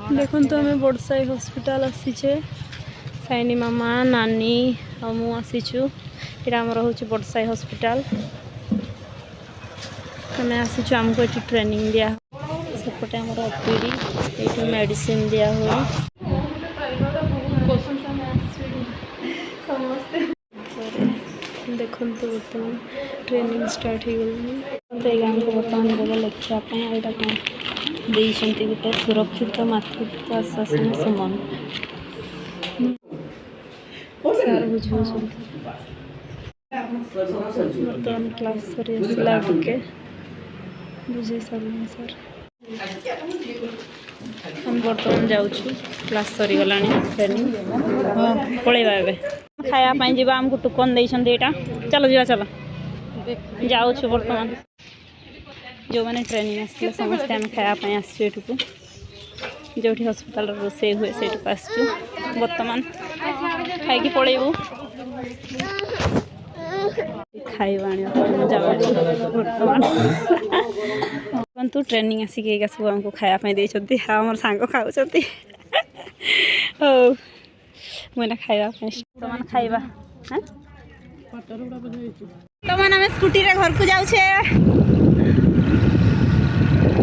देखो तो आम बड़साई हॉस्पिटल आसीचे साइनी मामा नानी आमु आसीचु यहाँ आमर हूँ बड़साई हॉस्पिटल आम आसीचु आमको ये ट्रेनिंग दिया सेपटे आमर ओपीडी ये मेडिसिन दिया हुए देखो तो बर्तमान ट्रेनिंग स्टार्ट हो गई एग्जाम को बर्तमान देव लिखापी यहाँ कौन देते गोटे सुरक्षित मातृत्व आश्वासन सुमन सार बुझे बर्तमान क्लास सरी आसला टे बुझे सारे सर हम बर्तमान जाऊँ क्लास सरी गला ट्रेनिंग पलैबा ए खायापाई जा आमको टोकन देते यहाँ चलो जा चलो जाऊँ बर्तमान जो मैंने ट्रेनिंग आसते समस्ते आम खायापाई आसू जो हस्पिटाल रोसे हुए से आसचु बर्तमान खाई पलैबू खाଇବା बर्तमान तू ट्रेनिंग आसिक सब आमको खायापाई देते आम सांग खाऊँ मुझे खाइबा बर्तमान खाइबा बर्तमान आम स्कूटी रे घर को जाऊे